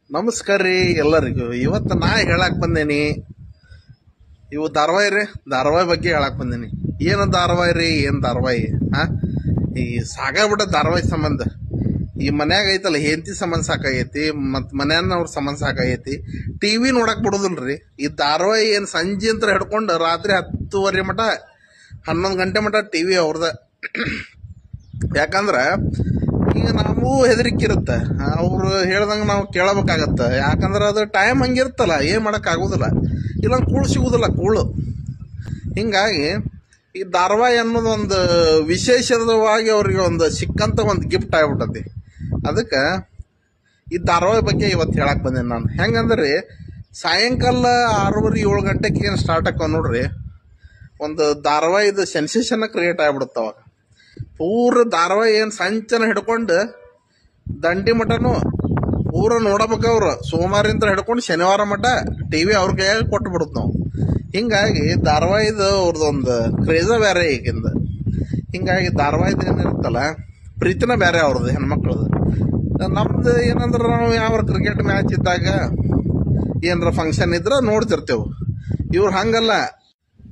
ನಮಸ್ಕಾರ ರೀ ಎಲ್ಲರಿಗೂ. ಇವತ್ತು ನಾ ಹೇಳಕ್ ಬಂದೇನಿ, ಇವು ಧಾರಾವಾಹಿ ಬಗ್ಗೆ ಹೇಳಕ್ ಬಂದೇನಿ. ಏನು ಧಾರಾವಾಹಿ ರೀ, ಏನ್ ಧಾರಾವಾಹಿ? ಈ ಸಾಕಾಗ್ಬಿಟ್ಟ ಧಾರಾವಾಹಿ ಸಂಬಂಧ. ಈ ಮನ್ಯಾಗ ಐತಲ್ಲ ಹೆಂಡತಿ ಸಂಬಂಧ ಸಾಕಾಗೈತಿ, ಮತ್ ಮನ್ಯಾನವ್ರ ಸಂಬಂಧ ಸಾಕಾಗೈತಿ. ಟಿವಿ ನೋಡಕ್ ಬಿಡುದಿಲ್ರಿ. ಈ ಧಾರಾವಾಹಿ ಏನ್ ಸಂಜೆ ಅಂತ ಹಿಡ್ಕೊಂಡು ರಾತ್ರಿ 10:30 ಮಟ 11 ಗಂಟೆ ಮಟ ಟಿವಿ ಅವ್ರದ. ಯಾಕಂದ್ರ ಈಗ ನಾವು ಹೆದರಿಕೆ ಇರುತ್ತೆ, ಅವ್ರು ಹೇಳ್ದಂಗ ನಾವು ಕೇಳಬೇಕಾಗತ್ತ. ಯಾಕಂದ್ರ ಅದು ಟೈಮ್ ಹಂಗಿರ್ತಲ್ಲ, ಏನ್ ಮಾಡಕ್ ಆಗುದಿಲ್ಲ, ಇಲ್ಲ ಕೂಳು ಸಿಗುದಿಲ್ಲ ಕೂಳು. ಹಿಂಗಾಗಿ ಈ ಧಾರಾವಾಹಿ ಅನ್ನೋದು ಒಂದು ವಿಶೇಷವಾಗಿ ಅವ್ರಿಗೆ ಒಂದು ಸಿಕ್ಕಂತ ಒಂದು ಗಿಫ್ಟ್ ಆಗ್ಬಿಟ್ಟತಿ. ಅದಕ್ಕೆ ಈ ಧಾರಾವಾಹಿ ಬಗ್ಗೆ ಇವತ್ತು ಹೇಳಕ್ ಬಂದೇನಿ ನಾನು. ಹೆಂಗಂದ್ರಿ, ಸಾಯಂಕಾಲ 6:30-7 ಗಂಟೆಗೆ ಏನು ಸ್ಟಾರ್ಟ್ ಆಕ್ಕವ ನೋಡ್ರಿ, ಒಂದು ಧಾರಾವಾಹಿದು ಸೆನ್ಸೇಷನ್ ಕ್ರಿಯೇಟ್ ಆಗ್ಬಿಡುತ್ತವ. ಪೂರ ಧಾರಾವಾಹಿ ಏನ್ ಸಂಚನ ಹಿಡ್ಕೊಂಡು ದಂಡಿ ಮಟನು ಪೂರ ನೋಡಬೇಕವ್ರು. ಸೋಮವಾರಿಂದ ಹಿಡ್ಕೊಂಡು ಶನಿವಾರ ಮಟ ಟಿವಿ ಅವ್ರ ಕೈಯಾಗ ಕೊಟ್ಟು ಬಿಡುತ್ತ ನಾವು. ಹಿಂಗಾಗಿ ಧಾರಾವಾಹಿದು ಅವ್ರದೊಂದು ಕ್ರೇಜ ಬೇರೆ ಈಗಿಂದ. ಹಿಂಗಾಗಿ ಧಾರಾವಾಹಿದ ಏನಿರುತ್ತಲ್ಲ ಪ್ರೀತಿನ ಬೇರೆ ಅವ್ರದ್ದು ಹೆಣ್ಮಕ್ಳದು. ನಮ್ದು ಏನಂದ್ರ, ನಾವು ಯಾವ ಕ್ರಿಕೆಟ್ ಮ್ಯಾಚ್ ಇದ್ದಾಗ ಏನಾರ ಫಂಕ್ಷನ್ ಇದ್ರ ನೋಡ್ತಿರ್ತೇವೆ. ಇವ್ರು ಹಂಗಲ್ಲ,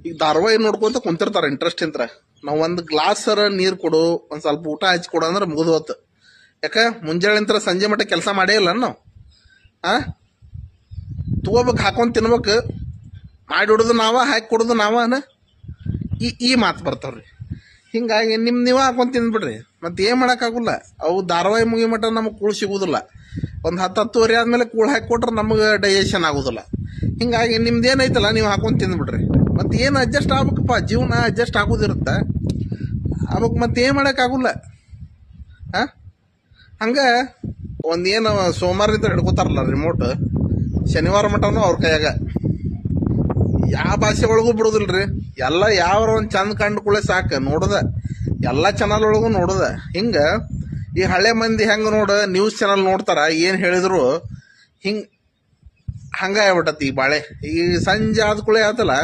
ಈಗ ಧಾರಾವಾಹಿ ನೋಡ್ಕೊಂತ ಕುಂತಿರ್ತಾರ ಇಂಟ್ರೆಸ್ಟ್ ಇಂತ್ರ. ನಾವ್ ಒಂದ್ ಗ್ಲಾಸರ ನೀರ್ ಕೊಡು, ಒಂದ್ ಸ್ವಲ್ಪ ಊಟ ಹಚ್ಚಿ ಕೊಡು ಅಂದ್ರೆ ಮುಗಿದು ಹೊತ್ತು. ಯಾಕ ಮುಂಜಾನೆ ಸಂಜೆ ಮಟ್ಟ ಕೆಲಸ ಮಾಡೇ ಇಲ್ಲ ನಾವು. ತಗೋಬೇಕು, ಹಾಕೊಂಡ್ ತಿನ್ಬೇಕು, ಮಾಡಿ ಹೊಡುದು ನಾವ, ಹಾಕಿ ಕೊಡುದು ನಾವ. ಈ ಮಾತು ಬರ್ತಾವ್ರಿ. ಹಿಂಗಾಗಿ ನೀವ ಹಾಕೊಂಡ್ ತಿಂದ್ಬಿಡ್ರಿ, ಮತ್ತೆ ಏನ್ ಮಾಡಕ್ ಆಗುಲ್ಲ. ಅವು ಧಾರಾವಾಹಿ ಮುಗಿ ಮಟ್ಟ ನಮಗ್ ಕೂಳ್ ಸಿಗುದಿಲ್ಲ. ಒಂದ್ 10-10:30 ಆದ್ಮೇಲೆ ಕೂಳ್ ಹಾಕಿ ಕೊಟ್ರೆ ನಮಗ ಡೈಜೆಷನ್ ಆಗುದಿಲ್ಲ. ಹಿಂಗಾಗಿ ನಿಮ್ದೇನೈತಲ್ಲ ನೀವು ಹಾಕೊಂಡ್ ತಿಂದ್ಬಿಡ್ರಿ. ಮತ್ತೆ ಏನ್ ಅಡ್ಜಸ್ಟ್ ಆಗ್ಬೇಕಪ್ಪ, ಜೀವನ ಅಡ್ಜಸ್ಟ್ ಆಗುದಿರುತ್ತ. ಅವಕ್ ಮತ್ತೆ ಏನ್ ಮಾಡಕ್ ಆಗುಲ್ಲ. ಹಂಗ ಒಂದೇನು ಸೋಮವಾರದಿಂದ ಹಿಡ್ಕೋತಾರಲ್ಲ ರಿಮೋಟ್, ಶನಿವಾರ ಮಟನು ಅವ್ರ ಕೈಯಾಗ. ಯಾವ ಭಾಷೆ ಒಳಗೂ ಬಿಡುದಿಲ್ರಿ. ಎಲ್ಲ ಯಾವ ಒಂದ್ ಚಂದ ಕಂಡು ಕೂಳೆ ಸಾಕ ನೋಡುದ, ಎಲ್ಲಾ ಚಾನಲ್ ಒಳಗೂ ನೋಡುದ. ಹಿಂಗ ಈ ಹಳೆ ಮಂದಿ ಹೆಂಗ ನ್ಯೂಸ್ ಚಾನಲ್ ನೋಡ್ತಾರ, ಏನ್ ಹೇಳಿದ್ರು ಹಂಗ ಆಗ್ಬಿಟ್ಟತಿ ಈ ಬಾಳೆ. ಈ ಸಂಜೆ ಆದ ಕೂಳೆ ಆತಲ್ಲ,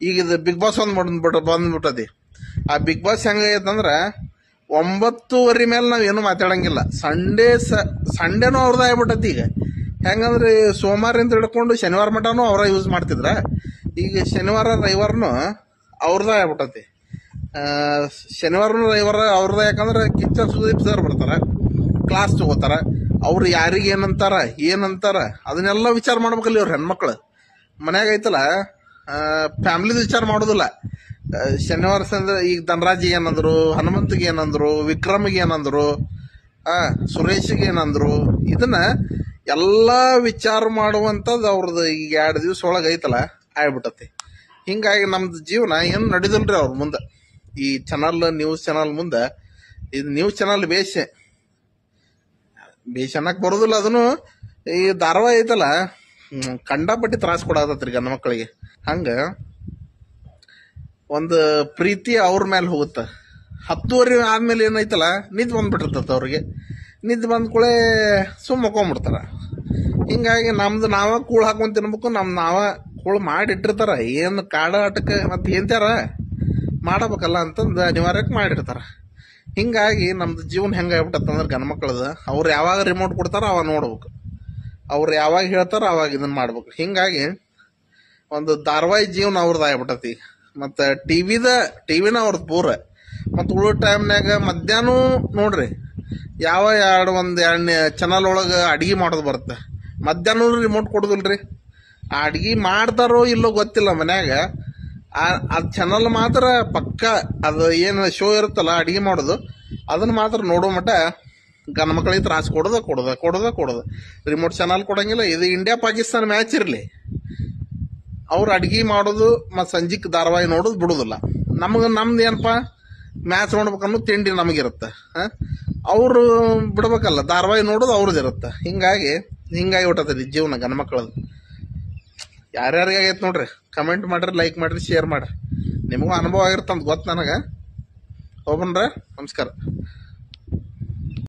ಈಗ ಇದು ಬಿಗ್ ಬಾಸ್ ಬಂದ್ಬಿಟ್ಟತಿ. ಆ ಬಿಗ್ ಬಾಸ್ ಹೆಂಗೈತಂದ್ರ 9:30 ಮೇಲೆ ನಾವ್ ಏನು ಮಾತಾಡಂಗಿಲ್ಲ. ಸಂಡೇನು ಅವ್ರದ ಆಗ್ಬಿಟ್ಟತಿ. ಈಗ ಹೆಂಗಂದ್ರೆ ಸೋಮವಾರಿಂದ ಹಿಡ್ಕೊಂಡು ಶನಿವಾರ ಮಟನು ಅವ್ರ ಯೂಸ್ ಮಾಡ್ತಿದ್ರ. ಈಗ ಶನಿವಾರ ರವಿವಾರನು ಅವ್ರದ ಆಗ್ಬಿಟ್ಟತಿ. ಶನಿವಾರನು ರವಿವಾರ ಅವ್ರದ. ಯಾಕಂದ್ರೆ ಕಿಚ್ಚನ್ ಸುದೀಪ್ ಸರ್ ಬರ್ತಾರ, ಕ್ಲಾಸ್ ತಗೋತಾರ. ಅವ್ರು ಯಾರಿಗೆ ಏನಂತಾರ ಅದನ್ನೆಲ್ಲ ವಿಚಾರ ಮಾಡ್ಬೇಕಲ್ಲ ಇವ್ರ ಹೆಣ್ಮಕ್ಳು. ಮನ್ಯಾಗ ಐತಲ್ಲ ಫ್ಯಾಮಿಲಿದ ವಿಚಾರ ಮಾಡೋದಿಲ್ಲ. ಶನಿವಾರ ಸಂದ್ರೆ ಈಗ ಧನರಾಜಿಗೆ ಏನಂದ್ರು, ಹನುಮಂತಿಗೆ ಏನಂದ್ರು, ವಿಕ್ರಮ್ಗೆ ಏನಂದ್ರು, ಸುರೇಶ್ಗೆ ಏನಂದ್ರು, ಇದನ್ನ ಎಲ್ಲಾ ವಿಚಾರ ಮಾಡುವಂತದ್ ಅವ್ರದ್ದು ಈಗ 2 ದಿವಸ ಒಳಗ ಐತಲ್ಲ ಆಗ್ಬಿಟ್ಟತಿ. ಹಿಂಗಾಗಿ ನಮ್ದು ಜೀವನ ಏನ್ ನಡಿದಿಲ್ರಿ ಅವ್ರ ಮುಂದೆ. ಈ ನ್ಯೂಸ್ ಚಾನಲ್ ಮುಂದೆ ಇದು ನ್ಯೂಸ್ ಚಾನಲ್ ಬೇಷ್ ಅನ್ನಕ್ ಬರೋದಿಲ್ಲ. ಅದನ್ನು ಈ ಧಾರಾವಾಹಿ ಐತಲ್ಲ ಕಂಡಾಪಟ್ಟಿ ತ್ರಾಸ ಕೊಡಾಕತ್ರಿ ಗಂಡ ಮಕ್ಕಳಿಗೆ. ಹಂಗ ಒಂದು ಪ್ರೀತಿ ಅವ್ರ ಮೇಲೆ ಹೋಗುತ್ತ. 10:30 ಆದ್ಮೇಲೆ ಏನೈತಲ್ಲ ನಿದ್ದೆ ಬಂದ್ಬಿಟ್ಟಿರ್ತತ ಅವ್ರಿಗೆ. ನಿದ್ದೆ ಬಂದ್ ಕೂಳೆ ಮಕ್ಕೊಂಡ್ಬಿಡ್ತಾರ. ಹಿಂಗಾಗಿ ನಮ್ದು ನಾವ ಕೂಳ್ ಹಾಕೊಂಡ್ ತಿನ್ಬೇಕು, ನಾವ ಕೂಳ್ ಮಾಡಿಟ್ಟಿರ್ತಾರ. ಏನ್ ಕಾಡ ಆಟಕ್ಕೆ ಮತ್ತೆ ಏನ್ತಾರ ಮಾಡಬೇಕಲ್ಲ ಅಂತಂದು ಅನಿವಾರ್ಯಕ್ಕೆ ಮಾಡಿರ್ತಾರ. ಹಿಂಗಾಗಿ ನಮ್ದು ಜೀವನ ಹೆಂಗಾಗ್ಬಿಟ್ಟತ್ತಂದ್ರ ಗಂಡ ಮಕ್ಕಳದ, ಅವ್ರು ಯಾವಾಗ ರಿಮೋಟ್ ಕೊಡ್ತಾರ ಅವಾಗ ನೋಡ್ಬೇಕು, ಅವ್ರು ಯಾವಾಗ ಹೇಳ್ತಾರ ಅವಾಗ ಇದನ್ನ ಮಾಡ್ಬೇಕು. ಹಿಂಗಾಗಿ ಒಂದು ಧಾರಾವಾಹಿ ಜೀವನ ಅವ್ರದ್ದು ಆಗ್ಬಿಟ್ಟತಿ. ಮತ್ತ ಟಿವಿನ ಅವ್ರದ್ ಪೂರ. ಮತ್ತ ಉಳಿದ ಟೈಮ್ನಾಗ ಮಧ್ಯಾಹ್ನ ನೋಡ್ರಿ, ಯಾವ ಒಂದ್ 2 ಚಾನಲ್ ಒಳಗ ಅಡಿಗೆ ಮಾಡೋದು ಬರುತ್ತೆ. ಮಧ್ಯಾಹ್ನ ರಿಮೋಟ್ ಕೊಡುದಿಲ್ರಿ. ಆ ಅಡಿಗೆ ಮಾಡ್ತಾರೋ ಇಲ್ಲೋ ಗೊತ್ತಿಲ್ಲ ಮನ್ಯಾಗ. ಅದ್ ಚಾನಲ್ ಮಾತ್ರ ಪಕ್ಕ ಅದು ಏನ್ ಶೋ ಇರುತ್ತಲ್ಲ ಅಡಿಗೆ ಮಾಡೋದು, ಅದನ್ನ ಮಾತ್ರ ನೋಡೋ ಮಟ ಗಂಡ ಮಕ್ಕಳಿಗೆ ತ್ರಾಸ ಕೊಡೋದ. ರಿಮೋಟ್ ಚಾನಲ್ ಕೊಡಂಗಿಲ್ಲ. ಇದು ಇಂಡಿಯಾ ಪಾಕಿಸ್ತಾನ ಮ್ಯಾಚ್ ಇರ್ಲಿ, ಅವ್ರು ಅಡಿಗೆ ಮಾಡೋದು ಮತ್ ಸಂಜಿಕ್ ಧಾರಾವಾಹಿ ನೋಡೋದು ಬಿಡುದಿಲ್ಲ. ನಮ್ದು ಏನಪ್ಪಾ, ಮ್ಯಾಚ್ ನೋಡ್ಬೇಕನ್ನೋ ತಿಂಡಿ ನಮಗಿರುತ್ತ. ಅವ್ರು ಬಿಡ್ಬೇಕಲ್ಲ, ಧಾರಾವಾಹಿ ನೋಡೋದು ಅವ್ರದ್ದು ಇರುತ್ತ. ಹಿಂಗಾಗಿ ಬಿಟ್ಟತದ ಜೀವನ ಗಂಡ ಮಕ್ಕಳದು. ಯಾರ್ಯಾರಿಗಾಗೈತೆ ನೋಡ್ರಿ, ಕಮೆಂಟ್ ಮಾಡ್ರಿ, ಲೈಕ್ ಮಾಡ್ರಿ, ಶೇರ್ ಮಾಡ್ರಿ. ನಿಮಗೂ ಅನುಭವ ಆಗಿರ್ತಂತ ಗೊತ್ತ ನನಗ. ಹೋಗ್ಬನ್ರ, ನಮಸ್ಕಾರ.